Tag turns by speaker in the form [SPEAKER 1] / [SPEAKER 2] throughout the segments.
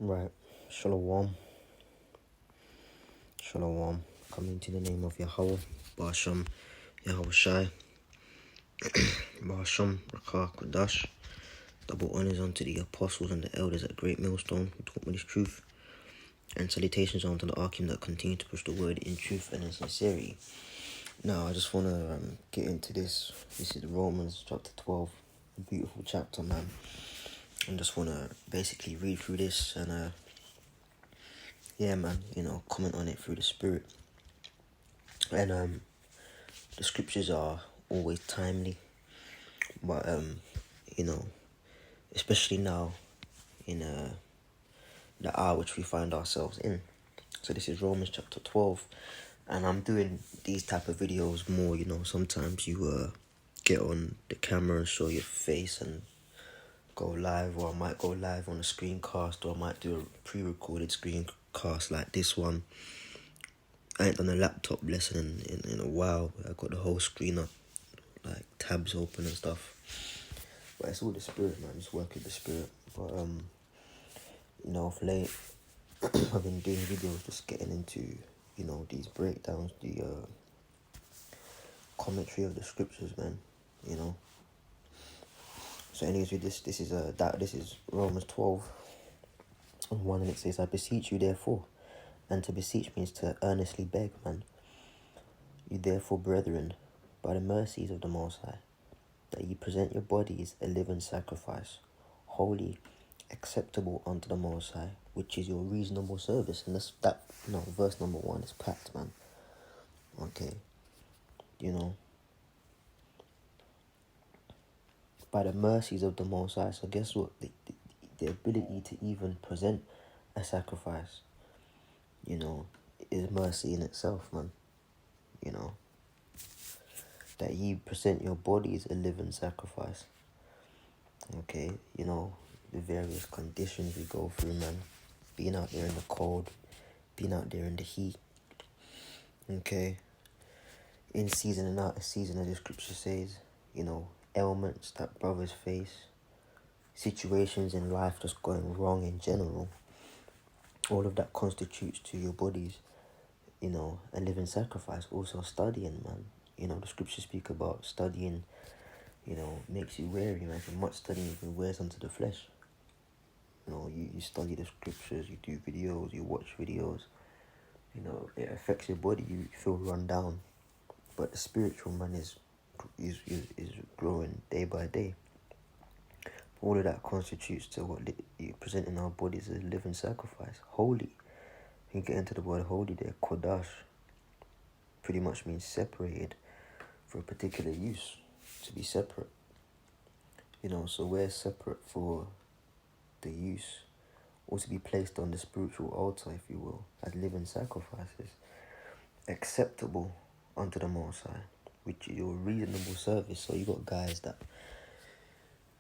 [SPEAKER 1] Right. Shalom. Shalom. Coming to the name of Yahweh. Basham. Yahweh Shai. Basham. Rakah Kodash. Double honors unto the apostles and the elders at Great Millstone who taught me this truth. And salutations unto the Archim that continue to push the word in truth and in sincerity. Now, I just want to get into this. This is Romans chapter 12. A beautiful chapter, man. I just want to basically read through this and yeah, man, comment on it through the Spirit. And the scriptures are always timely, but especially now in the hour which we find ourselves in. So this is Romans chapter 12, and I'm doing these type of videos more. Sometimes you get on the camera and show your face and go live, or I might go live on a screencast, or I might do a pre-recorded screencast like this one. I ain't done a laptop lesson in a while. I got the whole screen up, like tabs open and stuff. But it's all the Spirit, man. Just work with the Spirit. But of late, I've been doing videos just getting into, these breakdowns, the commentary of the scriptures, man. So anyways, with this is Romans 12:1, and it says, "I beseech you, therefore," and to beseech means to earnestly beg, man. "You therefore, brethren, by the mercies of the Most High, that ye present your bodies a living sacrifice, holy, acceptable unto the Most High, which is your reasonable service." And verse number 1 is packed, man. Okay, by the mercies of the Most High. So guess what? The ability to even present a sacrifice, is mercy in itself, man. That ye present your bodies a living sacrifice. Okay, the various conditions we go through, man. Being out there in the cold, being out there in the heat. Okay. In season and out of season, as the scripture says, ailments that brothers face, situations in life just going wrong in general. All of that constitutes to your bodies, a living sacrifice. Also studying, man. The scriptures speak about studying, makes you weary, man. For much studying even wears unto the flesh. You study the scriptures, you do videos, you watch videos. It affects your body. You feel run down. But the spiritual man is growing day by day. All of that constitutes to what you present in our bodies as a living sacrifice, holy. You get into the word holy there, kodash, pretty much means separated for a particular use, to be separate. So we're separate for the use, or to be placed on the spiritual altar, if you will, as living sacrifices, acceptable unto the Most High, which is your reasonable service. So you got guys that,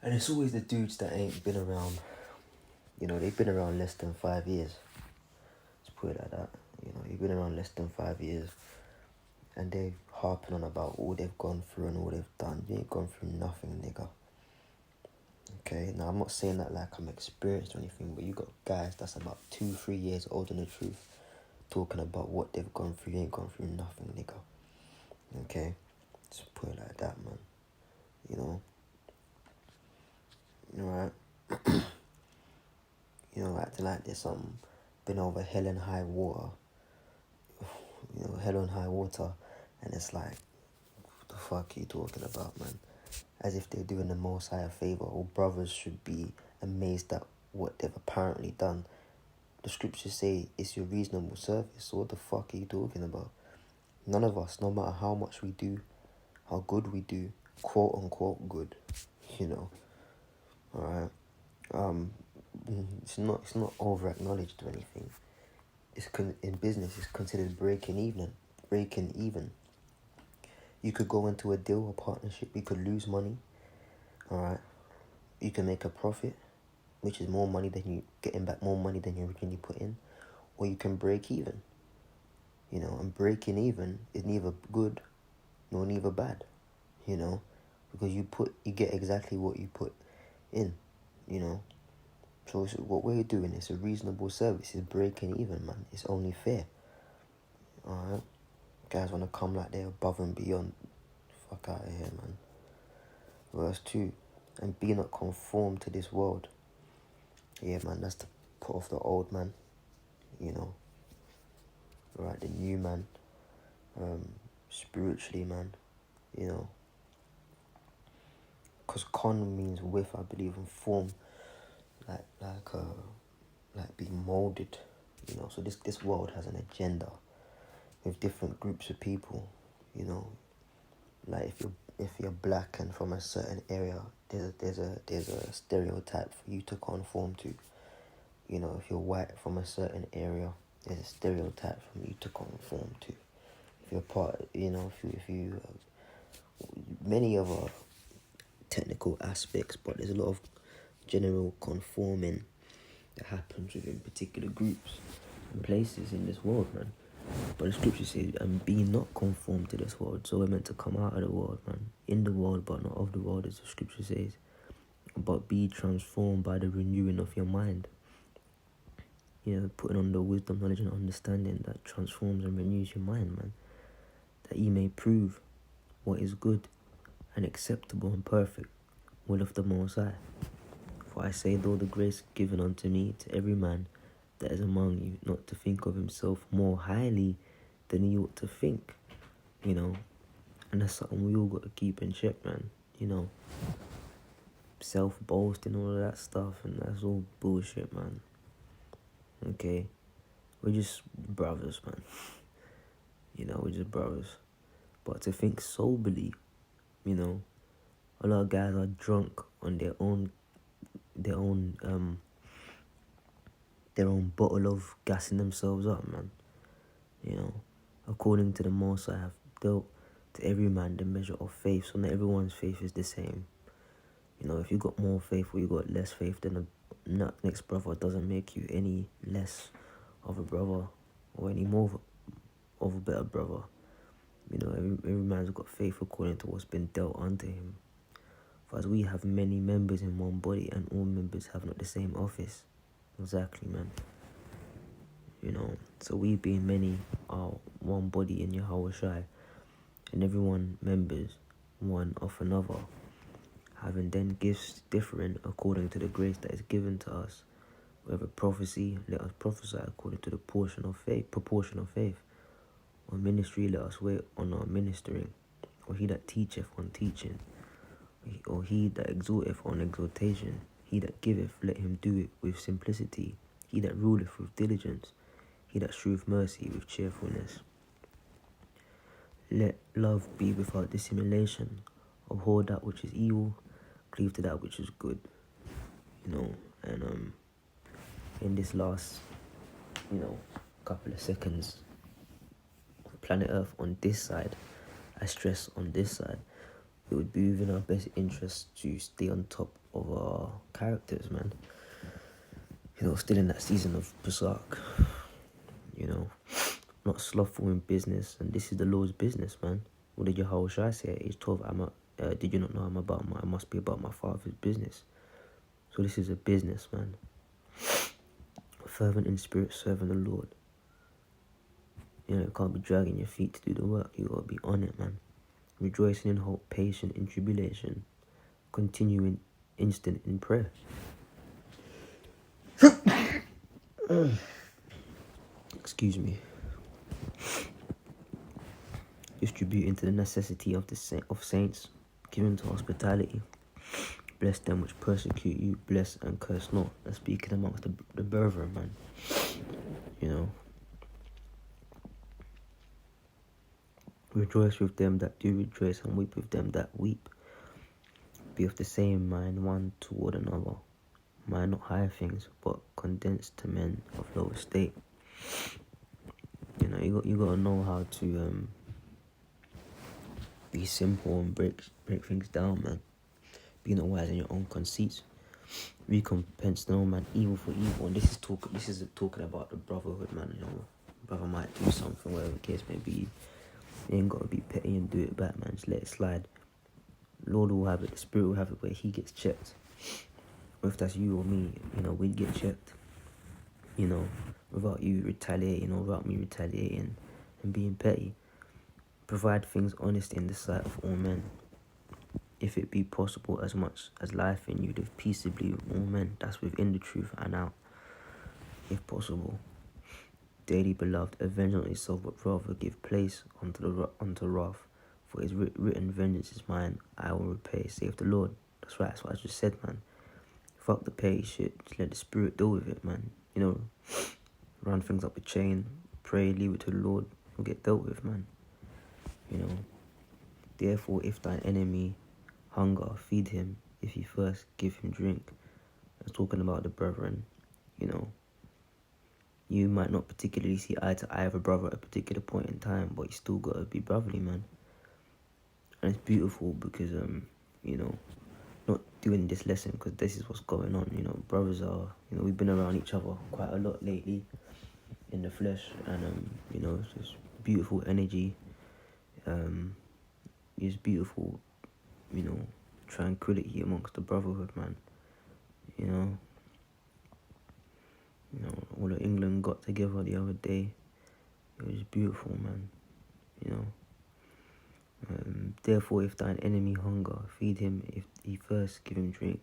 [SPEAKER 1] and it's always the dudes that ain't been around, they've been around less than 5 years. Let's put it like that. You've been around less than 5 years, and they're harping on about all they've gone through and all they've done. You ain't gone through nothing, nigga. Okay, now I'm not saying that like I'm experienced or anything, but you got guys that's about 2-3 years older than the truth, talking about what they've gone through. You ain't gone through nothing, nigga. Okay, just put it like that, man. Alright. Acting like there's something been over hell and high water. Hell and high water, and it's like, what the fuck are you talking about, man? As if they're doing the Most High a favor. All brothers should be amazed at what they've apparently done. The scriptures say it's your reasonable service. So what the fuck are you talking about? None of us, no matter how much we do, how good we do, quote unquote good, alright. It's not over acknowledged or anything. In business, it's considered breaking even. You could go into a deal, a partnership, you could lose money, alright. You can make a profit, which is more money than you getting back, more money than you originally put in, or you can break even. And breaking even is neither good nor neither bad, because you get exactly what you put in, So what we're doing is a reasonable service. It's breaking even, man. It's only fair. Alright? Guys want to come like they're above and beyond. Fuck out of here, man. Verse 2. And be not conformed to this world. Yeah, man, that's to put off the old man. You know. Right, the new man. Spiritually, man. You know. Because con means with, I believe, and form. Like being molded. You know, so this world has an agenda. With different groups of people. You know. Like if you're black and from a certain area, there's a stereotype for you to conform to. You know, if you're white from a certain area, there's a stereotype for you to conform to. If you're part, you know, if you many other technical aspects, but there's a lot of general conforming that happens within particular groups and places in this world, man. But the scripture says, and be not conformed to this world. So we're meant to come out of the world, man. In the world, but not of the world, as the scripture says. But be transformed by the renewing of your mind. You know, putting on the wisdom, knowledge, and understanding that transforms and renews your mind, man. That ye may prove what is good and acceptable and perfect will of the Most High. For I say, though the grace given unto me to every man that is among you, not to think of himself more highly than he ought to think, you know. And that's something we all got to keep in check, man. You know, self-boasting, all of that stuff, and that's all bullshit, man. Okay? We're just brothers, man. You know, we're just brothers. But to think soberly, you know, a lot of guys are drunk on their own bottle of gassing themselves up, man. You know, according to the Most I have dealt to every man the measure of faith. So not everyone's faith is the same. You know, if you got more faith or you got less faith, then the next brother doesn't make you any less of a brother or any more of a better brother. You know, every man's got faith according to what's been dealt unto him. For as we have many members in one body, and all members have not the same office. Exactly, man. You know, so we being many are one body in Yahweh Shai, and everyone members one of another, having then gifts differing according to the grace that is given to us. Whether prophecy, let us prophesy according to the proportion of faith. Or ministry, let us wait on our ministering. Or he that teacheth on teaching. Or he that exhorteth on exhortation. He that giveth, let him do it with simplicity. He that ruleth with diligence. He that sheweth mercy with cheerfulness. Let love be without dissimulation. Abhor that which is evil. Cleave to that which is good. You know, and in this last, you know, couple of seconds, planet Earth on this side, I stress on this side, it would be within our best interest to stay on top of our characters, man. You know, still in that season of Pesach. You know, not slothful in business, and this is the Lord's business, man. What did Yahweh Shai say at age 12? Did you not know I must be about my Father's business? So this is a business, man. Fervent in spirit, serving the Lord. You know, you can't be dragging your feet to do the work. You gotta be on it, man. Rejoicing in hope, patient in tribulation, continuing instant in prayer. Excuse me. Distributing to the necessity of saints, giving to hospitality. Bless them which persecute you, bless and curse not. That's speaking amongst the brethren, man. You know. Rejoice with them that do rejoice, and weep with them that weep. Be of the same mind one toward another. Mind not higher things, but condensed to men of low estate. You know, you gotta know how to be simple and break things down, man. Be not wise in your own conceits. Recompense no man evil for evil. And this is talking about the brotherhood, man. You know, brother might do something, whatever the case may be. You ain't gotta be petty and do it back, man. Just let it slide. Lord will have it, the Spirit will have it, where he gets checked. or if that's you or me, we'd get checked, without you retaliating or without me retaliating and being petty. Provide things honest in the sight of all men. If it be possible, as much as life in you, live peaceably with all men. That's within the truth and out, if possible. Dearly beloved, avenge not yourself, but rather give place unto wrath. For it is written, vengeance is mine, I will repay, saith the Lord. That's right, that's what I just said, man. Fuck the petty shit, just let the Spirit deal with it, man. Run things up the chain, pray, leave it to the Lord, will get dealt with, man. Therefore, if thine enemy hunger, feed him. If he thirst, give him drink. I was talking about the brethren, You might not particularly see eye to eye with a brother at a particular point in time, but you still gotta be brotherly, man. And it's beautiful because, not doing this lesson because this is what's going on. Brothers are, we've been around each other quite a lot lately in the flesh, and it's just beautiful energy. It's beautiful, tranquility amongst the brotherhood, man. All of England got together the other day. It was beautiful, man. Therefore, if thine enemy hunger, feed him. If he thirst, give him drink.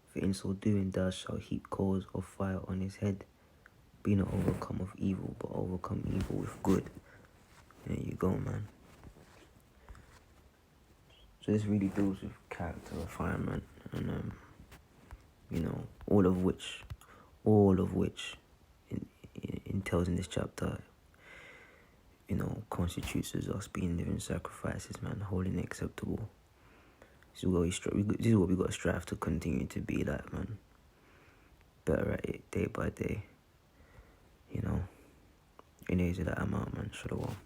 [SPEAKER 1] For in so doing, thou shalt heap coals of fire on his head. Be not overcome of evil, but overcome evil with good. There you go, man. So this really deals with character refinement, and all of which entails in this chapter, constitutes as us being living sacrifices, man, holy and acceptable. This is what we got to strive to continue to be like, man. Better at it day by day. Anyways, I'm out, man. Shalom.